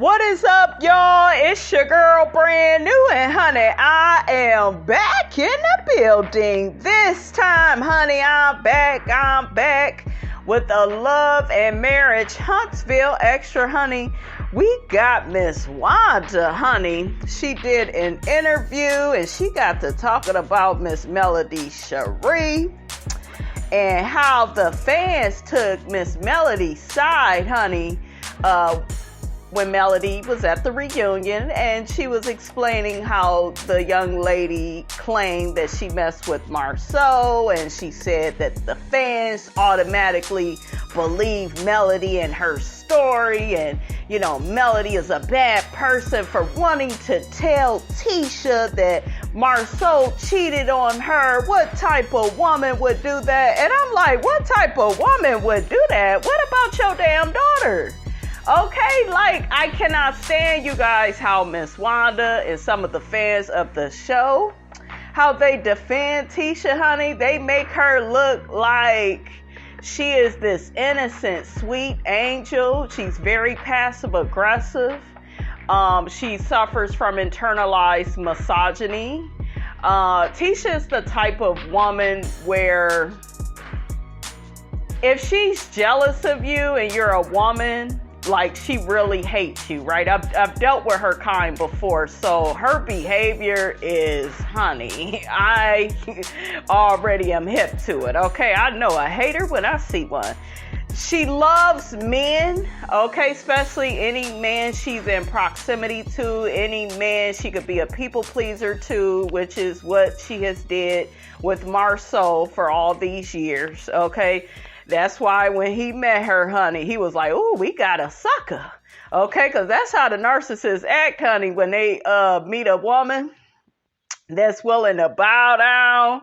What is up, y'all? It's your girl, brand new, and honey, I am back in the building. This time, honey, I'm back with a Love and Marriage Huntsville Extra, honey. We got Miss Wanda, honey. She did an interview, and she got to talking about Miss Melody Cherie and how the fans took Miss Melody's side, honey, when Melody was at the reunion, and she was explaining how the young lady claimed that she messed with Marsau, and she said that the fans automatically believe Melody and her story, and you know, Melody is a bad person for wanting to tell Tisha that Marsau cheated on her. What type of woman would do that? And I'm like, what type of woman would do that? What about your damn daughter? Okay, like, I cannot stand, you guys, how Miss Wanda and some of the fans of the show, how they defend Tisha, honey. They make her look like she is this innocent, sweet angel. She's very passive aggressive. She suffers from internalized misogyny. Tisha is the type of woman where if she's jealous of you and you're a woman, like, she really hates you, right? I've dealt with her kind before, so her behavior is, honey, I already am hip to it, okay? I know a hater when I see one. She loves men, okay? Especially any man she's in proximity to, any man she could be a people pleaser to, which is what she has did with Marsau for all these years, okay? That's why when he met her, honey, he was like, "Ooh, we got a sucker." Okay, because that's how the narcissists act, honey, when they meet a woman that's willing to bow down,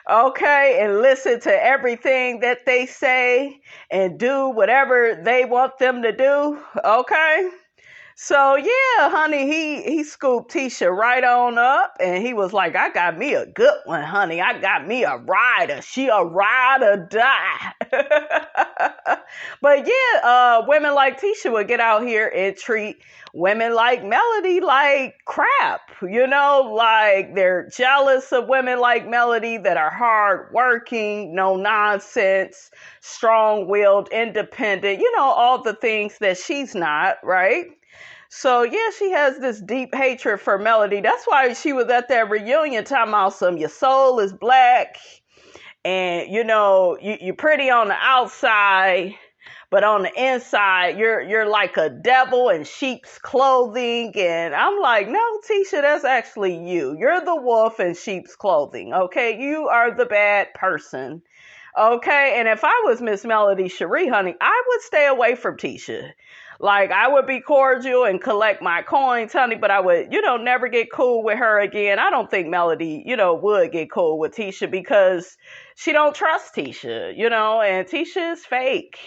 okay, and listen to everything that they say and do whatever they want them to do, okay? So, yeah, honey, he scooped Tisha right on up, and he was like, I got me a good one, honey. I got me a rider. She a ride or die. But, yeah, women like Tisha would get out here and treat women like Melody like crap, you know, like they're jealous of women like Melody that are hardworking, no nonsense, strong-willed, independent, you know, all the things that she's not, right? So, yeah, she has this deep hatred for Melody. That's why she was at that reunion talking about some, your soul is black and, you know, you're pretty on the outside, but on the inside, you're like a devil in sheep's clothing. And I'm like, no, Tisha, that's actually you. You're the wolf in sheep's clothing, okay? You are the bad person, okay? And if I was Miss Melody Cherie, honey, I would stay away from Tisha. Like, I would be cordial and collect my coins, honey, but I would, you know, never get cool with her again. I don't think Melody, you know, would get cool with Tisha because she don't trust Tisha, you know, and Tisha is fake.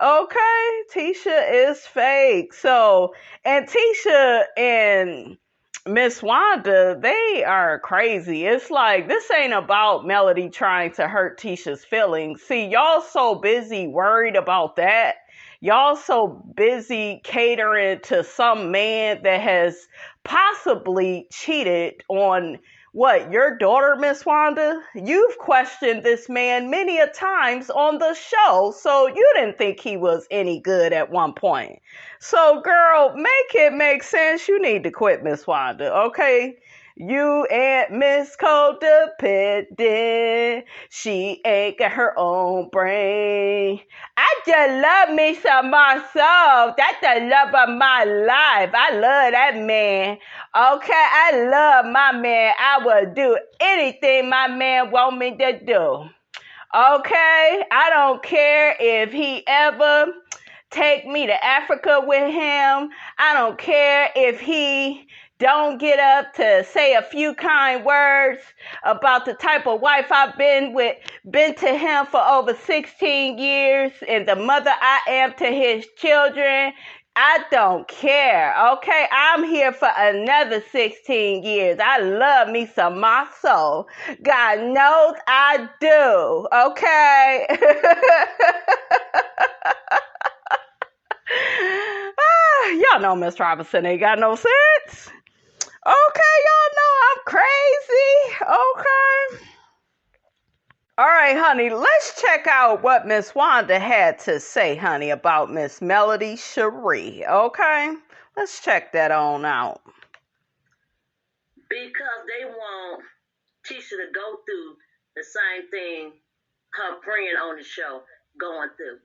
Okay, Tisha is fake. So, and Tisha and Miss Wanda, they are crazy. It's like, this ain't about Melody trying to hurt Tisha's feelings. See, y'all so busy worried about that. Y'all so busy catering to some man that has possibly cheated on what, your daughter, Miss Wanda? You've questioned this man many a times on the show, so you didn't think he was any good at one point. So, girl, make it make sense. You need to quit, Miss Wanda, okay? You ain't Miss Codependent. She ain't got her own brain. I just love me some Marsau. That's the love of my life. I love that man. Okay, I love my man. I will do anything my man want me to do. Okay, I don't care if he ever take me to Africa with him. I don't care if he don't get up to say a few kind words about the type of wife I've been to him for over 16 years and the mother I am to his children. I don't care, okay? I'm here for another 16 years. I love me some Marsau. God knows I do, okay? Y'all know Miss Robinson ain't got no sense. Okay, y'all know I'm crazy. Okay. All right, honey, let's check out what Miss Wanda had to say, honey, about Miss Melody Cherie. Okay? Let's check that on out. Because they want Tisha to go through the same thing her friend on the show going through.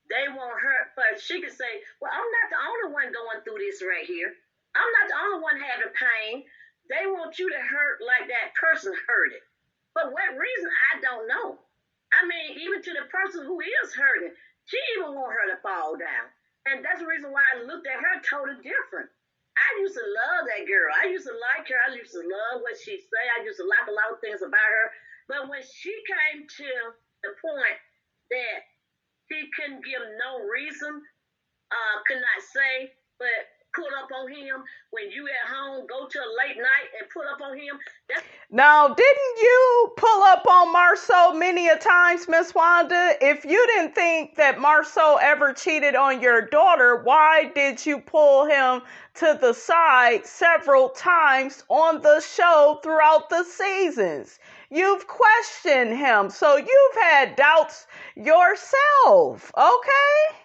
They want her, but she can say, well, I'm not the only one going through this right here. I'm not the only one having pain. They want you to hurt like that person hurt it. For what reason, I don't know. I mean, even to the person who is hurting, she even want her to fall down. And that's the reason why I looked at her totally different. I used to love that girl. I used to like her. I used to love what she said. I used to like a lot of things about her. But when she came to the point that she couldn't give no reason, could not say, but put up on him when you at home, go to a late night and put up on him. Now, didn't you pull up on Marsau many a times, Miss Wanda? If you didn't think that Marsau ever cheated on your daughter, why did you pull him to the side several times on the show throughout the seasons? You've questioned him, so you've had doubts yourself, okay?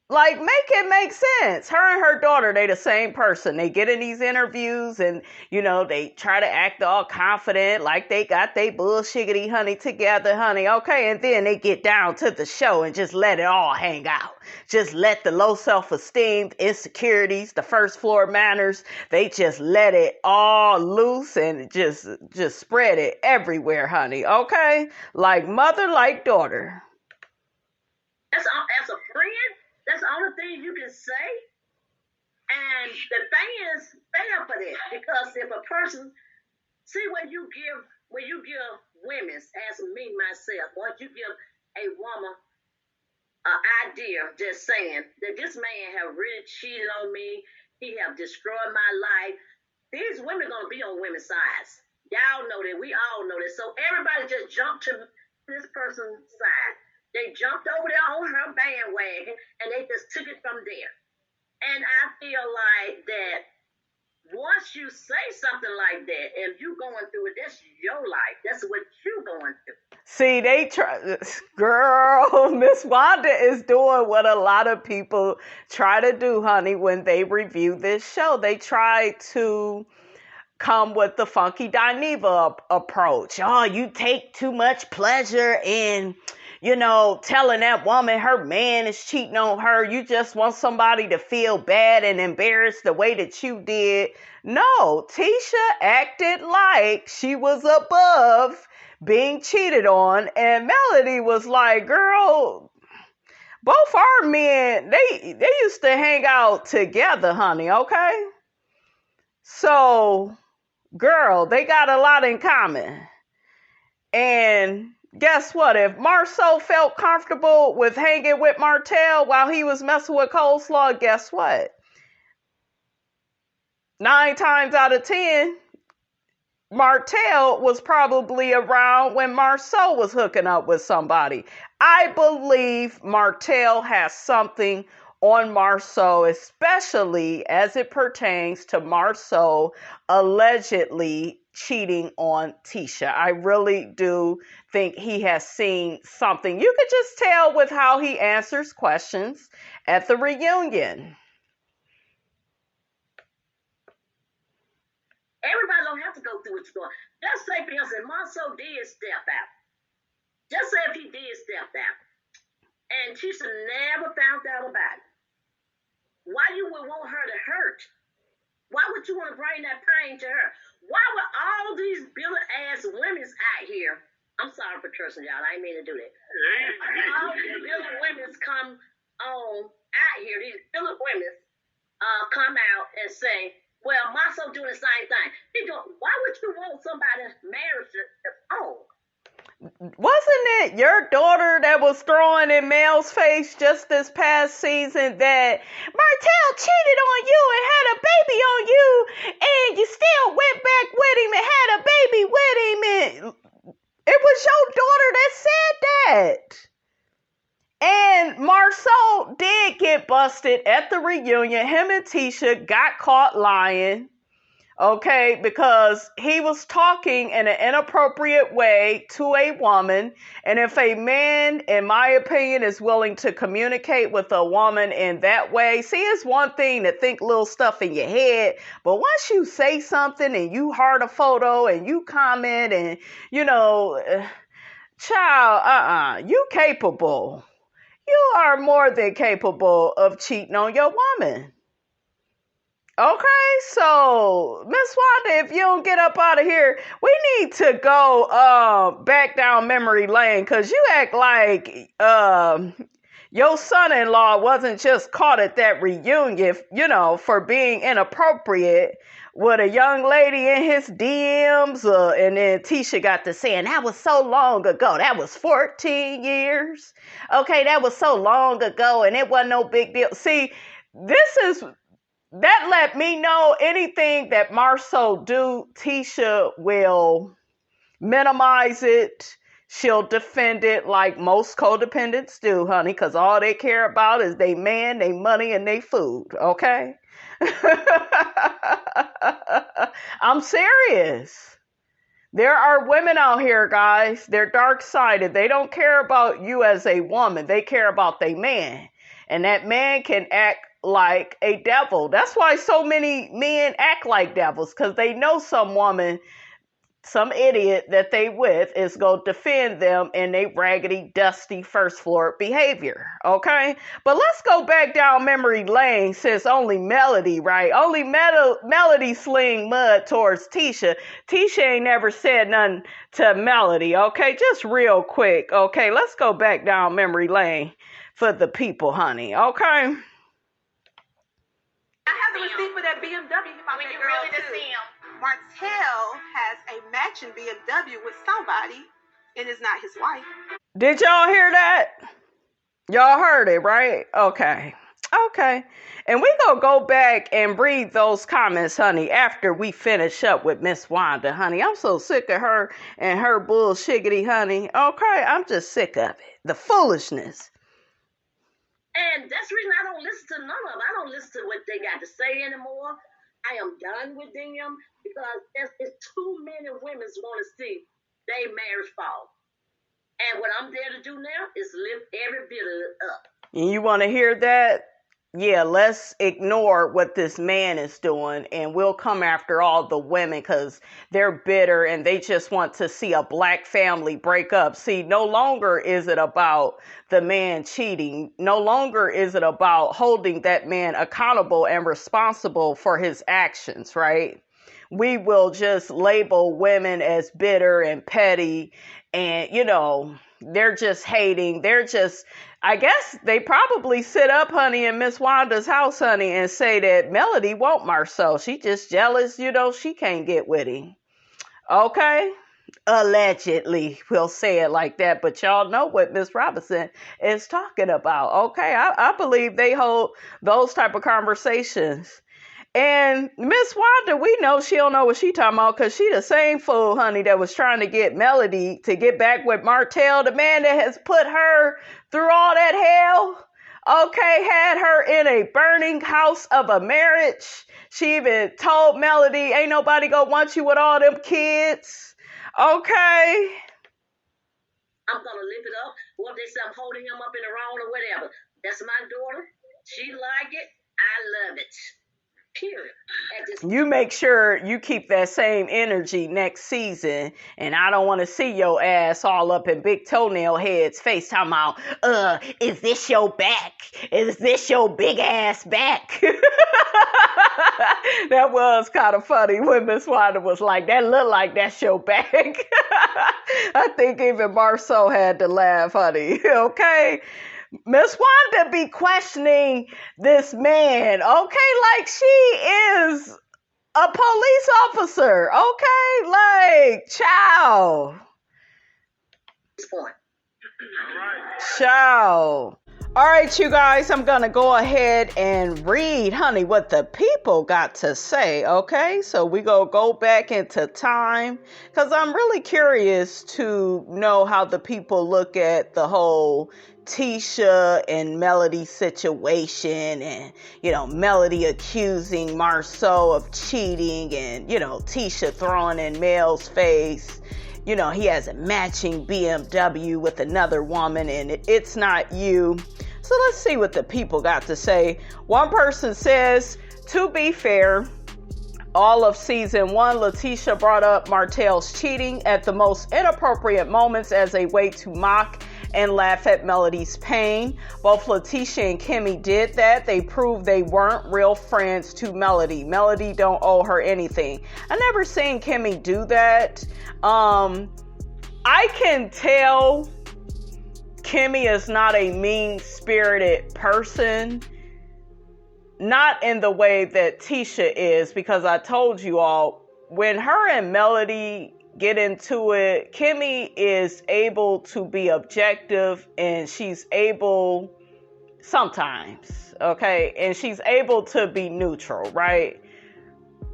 Like, make it make sense. Her and her daughter, they the same person. They get in these interviews and, you know, they try to act all confident, like they got they bullshiggity honey together, honey, okay? And then they get down to the show and just let it all hang out. Just let the low self-esteem, insecurities, the first floor manners, they just let it all loose and just spread it everywhere, honey, okay? Like mother, like daughter. As a friend, that's the only thing you can say. And the fans fail for that. Because if a person, see when you give women, as me, myself, once you give a woman an idea just saying that this man have really cheated on me, he have destroyed my life, these women going to be on women's sides. Y'all know that. We all know that. So everybody just jumped to this person's side. They jumped over there on her bandwagon, and they just took it from there. And I feel like that once you say something like that, if you going through it, that's your life. That's what you going through. See, they try, girl, Miss Wanda is doing what a lot of people try to do, honey, when they review this show. They try to come with the Funky Dineva approach. Oh, you take too much pleasure in, you know, telling that woman her man is cheating on her. You just want somebody to feel bad and embarrassed the way that you did. No, Tisha acted like she was above being cheated on. And Melody was like, girl, both our men, they used to hang out together, honey, okay? So, girl, they got a lot in common. And guess what? If Marsau felt comfortable with hanging with Martell while he was messing with Coleslaw, guess what? 9 times out of 10, Martell was probably around when Marsau was hooking up with somebody. I believe Martell has something on Marsau, especially as it pertains to Marsau allegedly cheating on Tisha. I really do think he has seen something. You could just tell with how he answers questions at the reunion. Everybody don't have to go through what you're going. Just say, for instance, Marsau did step out. Just say if he did step out. And Tisha never found out about it. Why you would want her to hurt? Why would you want to bring that pain to her? Why would all these billy-ass women out here, I'm sorry for cursing y'all, I ain't mean to do that. All these billy women come on out here, these billy women come out and say, well, Marsau doing the same thing. Why would you want somebody's marriage to fall? Wasn't it your daughter that was throwing in Mel's face just this past season that Martell cheated on you and had a baby on you and you still went back with him and had a baby with him? And it was your daughter that said that. And Marsau did get busted at the reunion. Him and Tisha got caught lying. Okay, because he was talking in an inappropriate way to a woman. And if a man, in my opinion, is willing to communicate with a woman in that way, see, it's one thing to think little stuff in your head, but once you say something and you heart a photo and you comment and, child, you capable. You are more than capable of cheating on your woman. Okay, so Miss Wanda, if you don't get up out of here, we need to go back down memory lane, because you act like your son-in-law wasn't just caught at that reunion, for being inappropriate with a young lady in his DMs, and then Tisha got to saying, that was so long ago. That was 14 years. Okay, that was so long ago, and it wasn't no big deal. See, that let me know anything that Marsau do, Tisha will minimize it. She'll defend it like most codependents do, honey, because all they care about is they man, they money, and they food, okay? I'm serious. There are women out here, guys. They're dark-sided. They don't care about you as a woman. They care about their man. And that man can act like a devil. That's why so many men act like devils, because they know some woman, some idiot that they with is going to defend them in a raggedy, dusty first floor behavior. Okay? But let's go back down memory lane, since only Melody, right? Only Melody sling mud towards Tisha. Tisha ain't never said nothing to Melody. Okay? Just real quick. Okay? Let's go back down memory lane for the people, honey. Okay? I have the receipt for that BMW. When you really just see him. Martell has a matching BMW with somebody, and it's not his wife. Did y'all hear that? Y'all heard it, right? Okay. And we gonna go back and read those comments, honey, after we finish up with Miss Wanda, honey. I'm so sick of her and her bullshiggity, honey. Okay, I'm just sick of it. The foolishness. And that's the reason I don't listen to none of them. I don't listen to what they got to say anymore. I am done with them, because there's too many women want to see their marriage fall. And what I'm there to do now is lift every bit of it up. And you want to hear that? Yeah, let's ignore what this man is doing, and we'll come after all the women, because they're bitter and they just want to see a black family break up. See, no longer is it about the man cheating. No longer is it about holding that man accountable and responsible for his actions, right? We will just label women as bitter and petty, and, they're just hating. I guess they probably sit up, honey, in Miss Wanda's house, honey, and say that Melody won't Marsau. She just jealous, she can't get with him. Okay? Allegedly, we'll say it like that, but y'all know what Miss Robinson is talking about. Okay? I believe they hold those type of conversations. And Miss Wanda, we know she don't know what she talking about, because she the same fool, honey, that was trying to get Melody to get back with Martell, the man that has put her through all that hell. Okay, had her in a burning house of a marriage. She even told Melody, ain't nobody gonna want you with all them kids. Okay. I'm gonna lift it up. What if they say I'm holding him up in the wrong or whatever? That's my daughter. She like it. I love it. Period. You make sure you keep that same energy next season, and I don't want to see your ass all up in Big Toenail Head's face talking about, is this your back? Is this your big ass back? That was kind of funny when Miss Wanda was like, that look like that's your back. I think even Marsau had to laugh, honey. Okay? Miss Wanda be questioning this man, okay, like she is a police officer, okay, like, child. Point. Child. All right, you guys, I'm going to go ahead and read, honey, what the people got to say, okay? So we going to go back into time because I'm really curious to know how the people look at the whole Tisha and Melody situation and, Melody accusing Marsau of cheating and, Tisha throwing in Mel's face. He has a matching BMW with another woman and it's not you. So let's see what the people got to say. One person says, to be fair, all of season 1, Letitia brought up Martell's cheating at the most inappropriate moments as a way to mock and laugh at Melody's pain. Both Letitia and Kimmy did that. They proved they weren't real friends to Melody. Melody don't owe her anything. I never seen Kimmy do that. I can tell Kimmy is not a mean-spirited person. Not in the way that Tisha is, because I told you all, when her and Melody get into it, Kimmy is able to be objective and she's able sometimes, okay? And she's able to be neutral, right?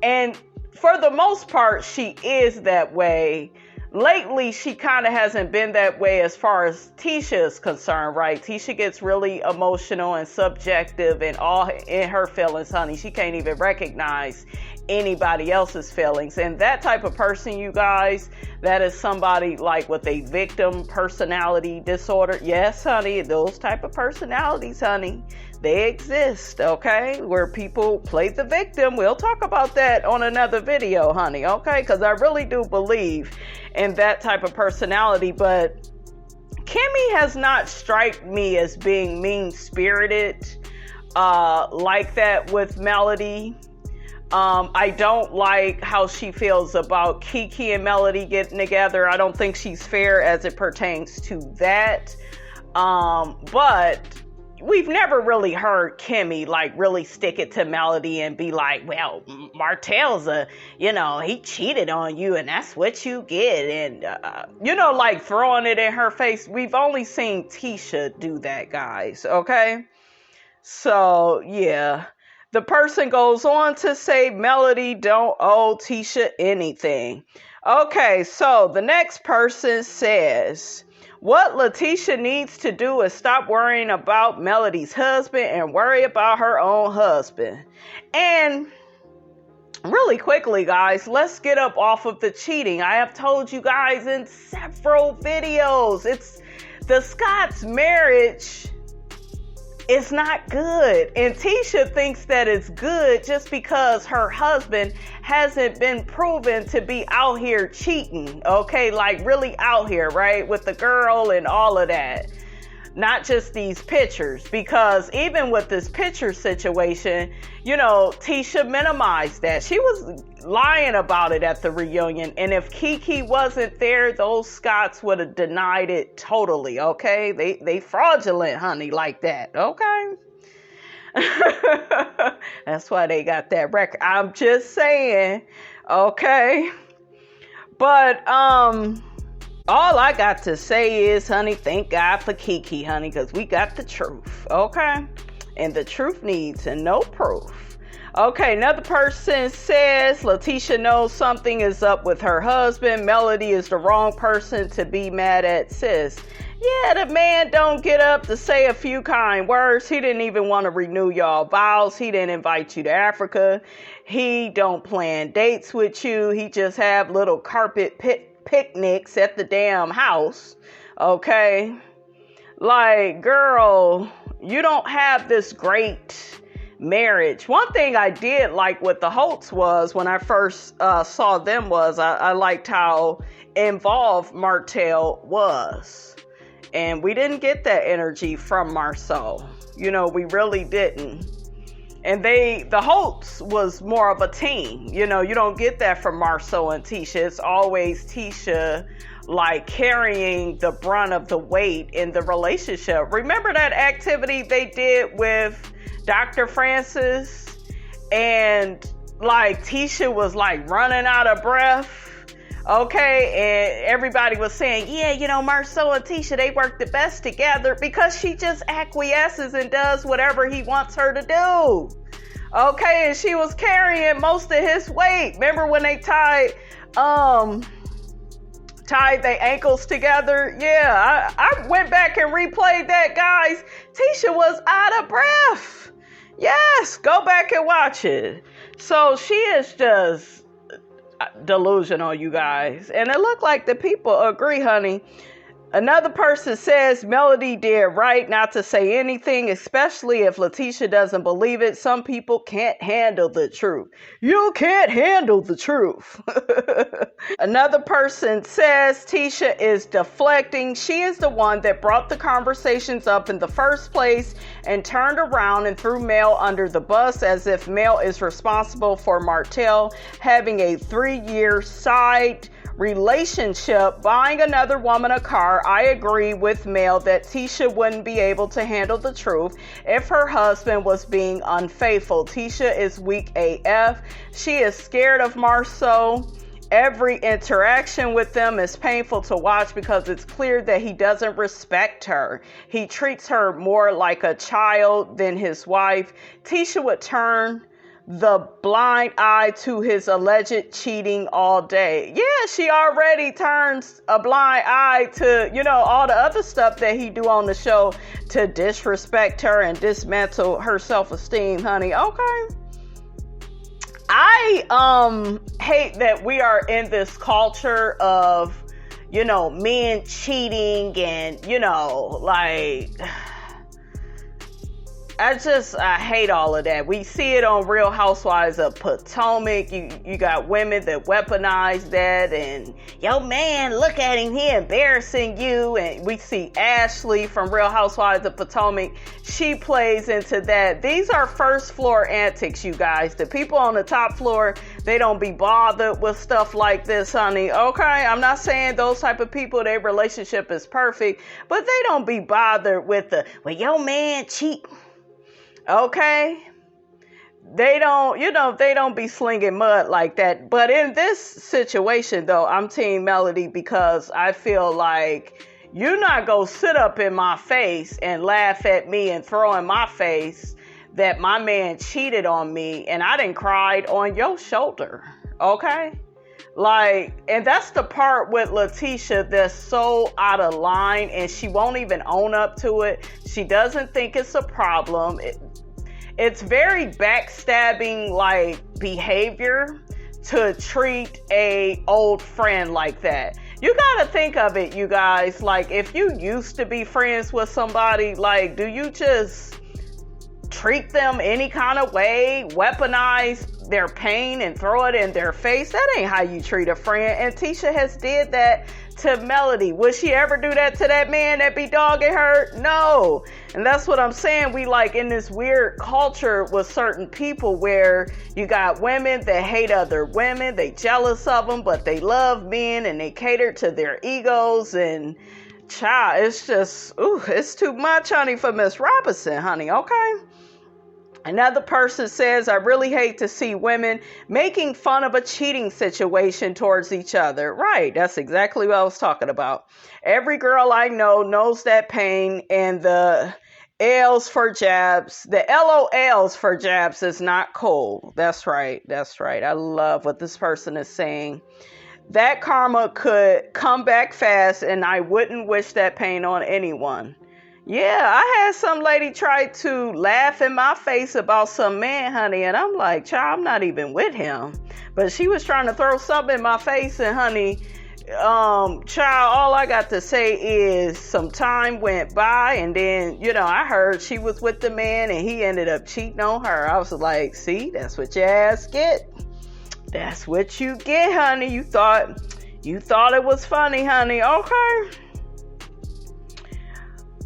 And for the most part, she is that way. Lately, she kind of hasn't been that way as far as Tisha is concerned, right? Tisha gets really emotional and subjective and all in her feelings, honey. She can't even recognize anybody else's feelings. And that type of person, you guys, that is somebody like with a victim personality disorder. Yes, honey, those type of personalities, honey, they exist, okay? Where people play the victim. We'll talk about that on another video, honey, okay? Because I really do believe in that type of personality. But Kimmy has not struck me as being mean-spirited like that with Melody. I don't like how she feels about Kiki and Melody getting together. I don't think she's fair as it pertains to that. But we've never really heard Kimmy like really stick it to Melody and be like, well, Martell's he cheated on you and that's what you get. And, like throwing it in her face. We've only seen Tisha do that, guys. Okay. So, yeah. The person goes on to say Melody don't owe Tisha anything. Okay, so the next person says, what Letitia needs to do is stop worrying about Melody's husband and worry about her own husband. And really quickly, guys, let's get up off of the cheating. I have told you guys in several videos, it's the Scott's marriage. It's not good. And Tisha thinks that it's good just because her husband hasn't been proven to be out here cheating. Okay, like really out here, right? With the girl and all of that. Not just these pictures. Because even with this picture situation, Tisha minimized that. She was lying about it at the reunion. And if Kiki wasn't there, those Scotts would have denied it totally, okay? They fraudulent, honey, like that, okay? That's why they got that record. I'm just saying, okay? But, all I got to say is, honey, thank God for Kiki, honey, because we got the truth, okay? And the truth needs no proof. Okay, another person says Letitia knows something is up with her husband. Melody is the wrong person to be mad at, sis. Yeah, the man don't get up to say a few kind words. He didn't even want to renew y'all vows. He didn't invite you to Africa. He don't plan dates with you. He just have little carpet picnics at the damn house, okay? Like, girl, you don't have this great marriage. One thing I did like with the Holtz was, when I first saw them, was I liked how involved Martell was. And we didn't get that energy from Marsau. We really didn't. And the Holtz was more of a team. You don't get that from Marsau and Tisha. It's always Tisha like carrying the brunt of the weight in the relationship. Remember that activity they did with Dr. Francis? And like Tisha was like running out of breath. Okay, and everybody was saying, yeah, Marsau and Tisha, they work the best together because she just acquiesces and does whatever he wants her to do. Okay, and she was carrying most of his weight. Remember when they tied their ankles together? Yeah, I went back and replayed that, guys. Tisha was out of breath. Yes, go back and watch it. So she is just delusional, you guys. And it looked like the people agree, honey. Another person says Melody did right not to say anything, especially if Letitia doesn't believe it. Some people can't handle the truth. You can't handle the truth. Another person says Tisha is deflecting. She is the one that brought the conversations up in the first place and turned around and threw Mel under the bus as if Mel is responsible for Martell having a 3-year side relationship, buying another woman a car. I agree with Mel that Tisha wouldn't be able to handle the truth if her husband was being unfaithful. Tisha is weak AF. She is scared of Marsau. Every interaction with them is painful to watch because it's clear that he doesn't respect her. He treats her more like a child than his wife. Tisha would turn the blind eye to his alleged cheating all day. Yeah, she already turns a blind eye to, all the other stuff that he do on the show to disrespect her and dismantle her self-esteem, honey. Okay. I hate that we are in this culture of, men cheating and, I hate all of that. We see it on Real Housewives of Potomac. You got women that weaponize that, and yo man, look at him, he embarrassing you. And we see Ashley from Real Housewives of Potomac. She plays into that. These are first floor antics, you guys. The people on the top floor, they don't be bothered with stuff like this, honey. Okay, I'm not saying those type of people, their relationship is perfect, but they don't be bothered with yo man cheat. Okay, they don't be slinging mud like that. But in this situation, though, I'm Team Melody because I feel like you're not gonna sit up in my face and laugh at me and throw in my face that my man cheated on me and I didn't cry on your shoulder. Okay, and that's the part with Letitia that's so out of line, and she won't even own up to it. She doesn't think it's a problem. It's very backstabbing behavior to treat a old friend like that. You gotta think of it, you guys. If you used to be friends with somebody, do you just treat them any kind of way, weaponize their pain and throw it in their face? That ain't how you treat a friend. And Tisha has did that to Melody. Would she ever do that to that man that be dogging her? No. And that's what I'm saying. We in this weird culture with certain people where you got women that hate other women. They jealous of them, but they love men and they cater to their egos. And child, it's just, it's too much, honey, for Miss Robinson, honey. Okay. Another person says, I really hate to see women making fun of a cheating situation towards each other. Right. That's exactly what I was talking about. Every girl I know knows that pain, and the L's for jabs, the LOLs for jabs is not cool. That's right. That's right. I love what this person is saying. That karma could come back fast, and I wouldn't wish that pain on anyone. Yeah, I had some lady try to laugh in my face about some man, honey, and I'm like, child, I'm not even with him. But she was trying to throw something in my face, and honey, child, all I got to say is some time went by, and then, I heard she was with the man, and he ended up cheating on her. I was like, see, that's what your ass get. That's what you get, honey. You thought it was funny, honey.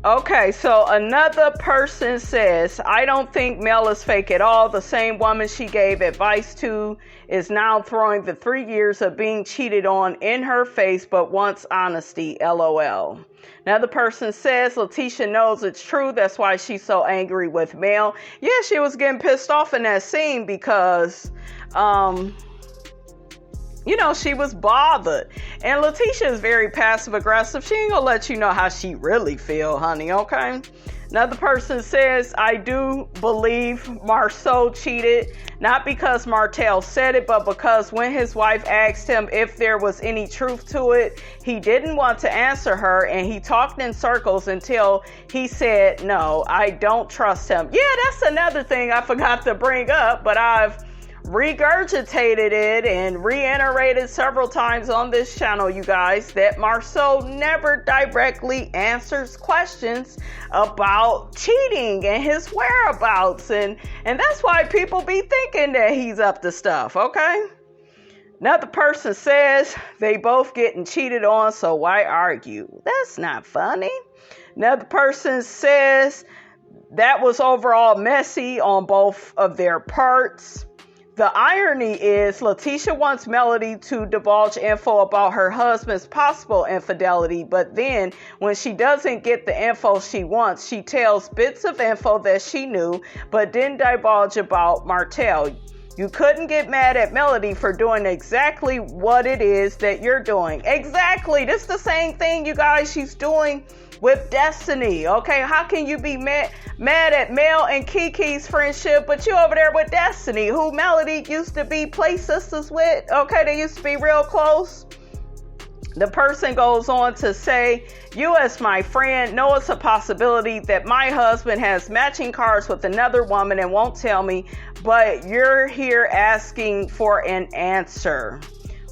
Okay, so another person says, I don't think Mel is fake at all. The same woman she gave advice to is now throwing the 3 years of being cheated on in her face, but wants honesty, LOL. Another person says, Letitia knows it's true. That's why she's so angry with Mel. Yeah, she was getting pissed off in that scene because, she was bothered. And Letitia is very passive aggressive. She ain't gonna let you know how she really feel, honey, okay? Another person says, I do believe Marsau cheated, not because Martell said it, but because when his wife asked him if there was any truth to it, he didn't want to answer her, and he talked in circles until he said, no, I don't trust him. Yeah, that's another thing I forgot to bring up, but I've regurgitated it and reiterated several times on this channel, you guys, that Marsau never directly answers questions about cheating and his whereabouts, and that's why people be thinking that he's up to stuff, okay? Another person says they both getting cheated on, so why argue? That's not funny. Another person says that was overall messy on both of their parts. The irony is Letitia wants Melody to divulge info about her husband's possible infidelity, but then when she doesn't get the info she wants, she tells bits of info that she knew but didn't divulge about Martell. You couldn't get mad at Melody for doing exactly what it is that you're doing. Exactly. This is the same thing, you guys, she's doing with Destiny, okay? How can you be mad at Mel and Kiki's friendship, but you over there with Destiny, who Melody used to be play sisters with, okay? They used to be real close. The person goes on to say, you as my friend know it's a possibility that my husband has matching cards with another woman and won't tell me, but you're here asking for an answer.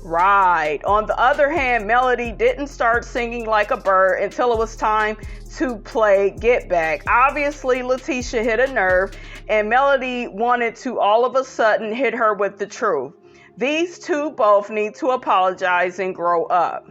Right. On the other hand, Melody didn't start singing like a bird until it was time to play Get Back. Obviously, Letitia hit a nerve, and Melody wanted to all of a sudden hit her with the truth. These two both need to apologize and grow up.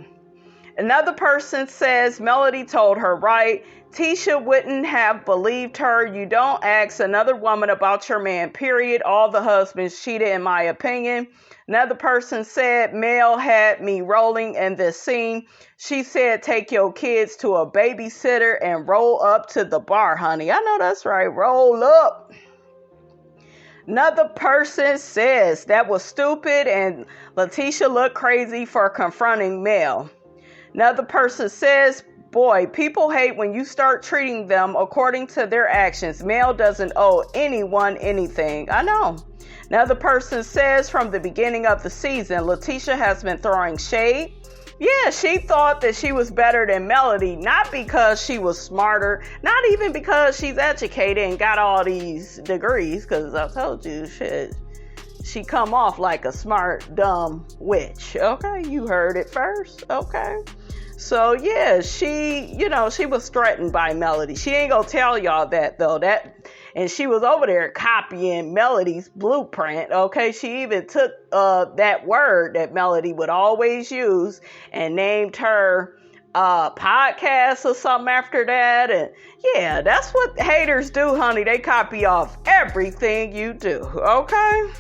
Another person says Melody told her right. Tisha wouldn't have believed her. You don't ask another woman about your man, period. All the husbands cheated, in my opinion. Another person said, Mel had me rolling in this scene. She said, take your kids to a babysitter and roll up to the bar, honey. I know that's right. Roll up. Another person says that was stupid and Letitia looked crazy for confronting Mel. Another person says, boy, people hate when you start treating them according to their actions. Mel doesn't owe anyone anything. I know. Another person says from the beginning of the season, Letitia has been throwing shade. Yeah, she thought that she was better than Melody, not because she was smarter, not even because she's educated and got all these degrees, because I told you, shit, she come off like a smart, dumb witch. Okay, you heard it first. Okay. So yeah, she was threatened by Melody. She ain't gonna tell y'all that though. And she was over there copying Melody's blueprint, okay? She even took that word that Melody would always use and named her podcast or something after that. And yeah, that's what haters do, honey. They copy off everything you do, okay?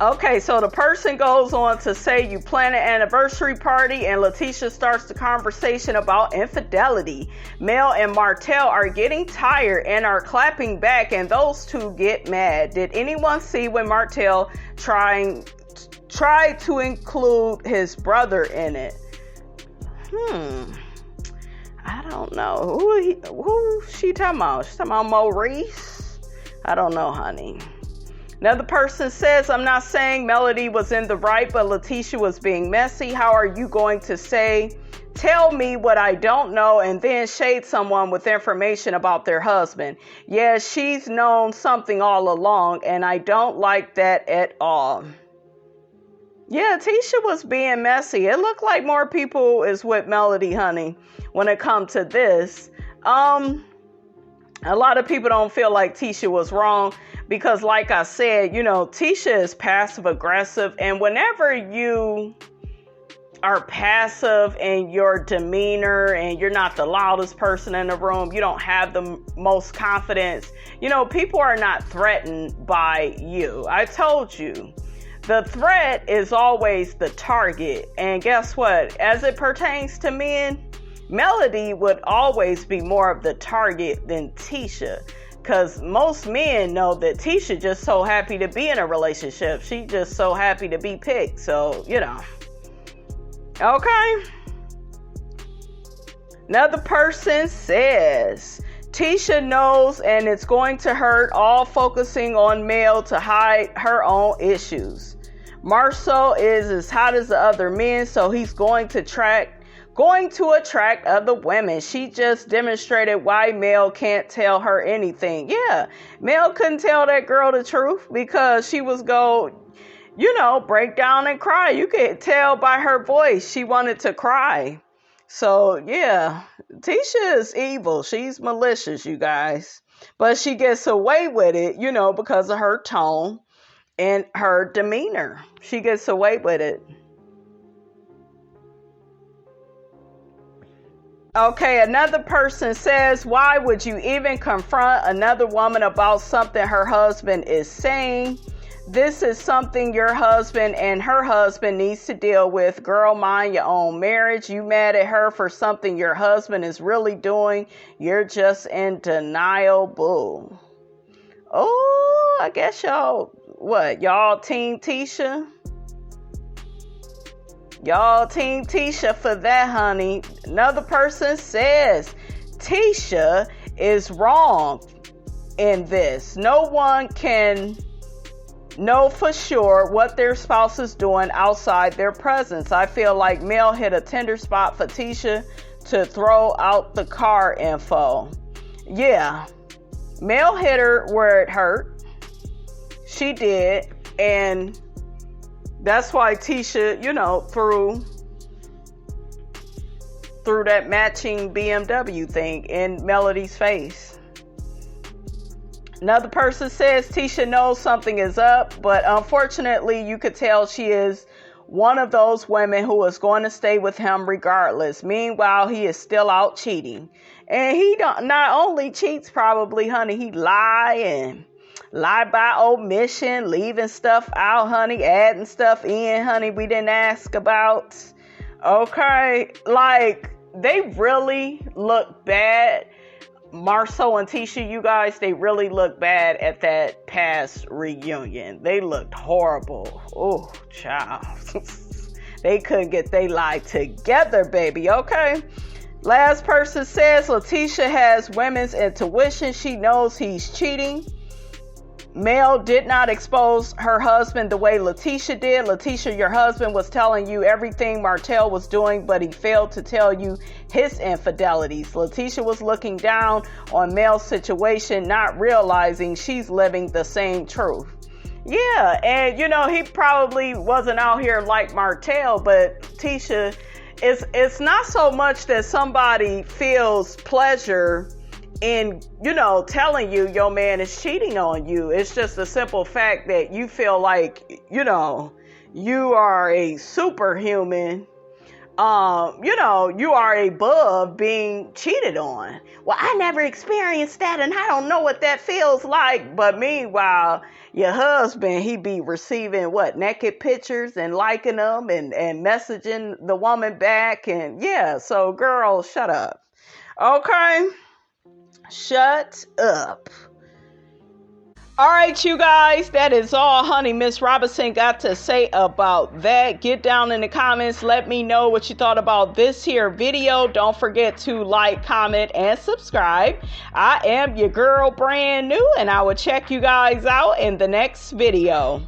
Okay, so the person goes on to say you plan an anniversary party and Letitia starts the conversation about infidelity. Mel and Martell are getting tired and are clapping back and those two get mad. Did anyone see when Martell tried to include his brother in it? I don't know. Who she talking about? She talking about Maurice? I don't know, honey. Another person says, I'm not saying Melody was in the right, but Letitia was being messy. How are you going to say, tell me what I don't know, and then shade someone with information about their husband? Yeah, she's known something all along, and I don't like that at all. Yeah, Tisha was being messy. It looked like more people is with Melody, honey, when it comes to this. A lot of people don't feel like Tisha was wrong because, like I said, Tisha is passive aggressive. And whenever you are passive in your demeanor and you're not the loudest person in the room, you don't have the most confidence, people are not threatened by you. I told you. The threat is always the target. And guess what? As it pertains to men, Melody would always be more of the target than Tisha. Because most men know that Tisha just so happy to be in a relationship. She just so happy to be picked. So, Okay. Another person says, Tisha knows and it's going to hurt, all focusing on Mel to hide her own issues. Marsau is as hot as the other men, so he's going to attract other women. She just demonstrated why Mel can't tell her anything. Yeah, Mel couldn't tell that girl the truth because she was break down and cry. You could tell by her voice she wanted to cry. So, yeah, Tisha is evil. She's malicious, you guys. But she gets away with it, because of her tone and her demeanor. She gets away with it. Okay, another person says, why would you even confront another woman about something her husband is saying? This is something your husband and her husband needs to deal with. Girl, mind your own marriage. You mad at her for something your husband is really doing. You're just in denial. Boo. Oh, I guess y'all team Tisha? Y'all team Tisha for that, honey. Another person says, Tisha is wrong in this. No one can know for sure what their spouse is doing outside their presence. I feel like Mel hit a tender spot for Tisha to throw out the car info. Yeah, Mel hit her where it hurt. She did. And that's why Tisha, threw that matching BMW thing in Melody's face. Another person says Tisha knows something is up, but unfortunately you could tell she is one of those women who is going to stay with him regardless. Meanwhile, he is still out cheating. And he not only cheats probably, honey, he lie by omission, leaving stuff out, honey, adding stuff in, honey, we didn't ask about. Okay, they really look bad. Marsau and Tisha, you guys, they really look bad at that past reunion. They looked horrible. Oh, child. They couldn't get their life together, baby, okay? Last person says, Letitia has women's intuition. She knows he's cheating. Mel did not expose her husband the way Letitia did. Letitia, your husband was telling you everything Martell was doing, but he failed to tell you his infidelities. Letitia was looking down on Mel's situation, not realizing she's living the same truth. Yeah, and he probably wasn't out here like Martell, but Tisha, it's not so much that somebody feels pleasure in, telling you your man is cheating on you. It's just a simple fact that you feel like, you are a superhuman. You are above being cheated on. Well, I never experienced that and I don't know what that feels like. But meanwhile, your husband, he be receiving naked pictures and liking them and messaging the woman back. And yeah, so girl, shut up. Okay. Shut up. All right, you guys, that is all honey Miss Robinson got to say about that. Get down in the comments. Let me know what you thought about this here video. Don't forget to like, comment, and subscribe. I am your girl brand new, and I will check you guys out in the next video.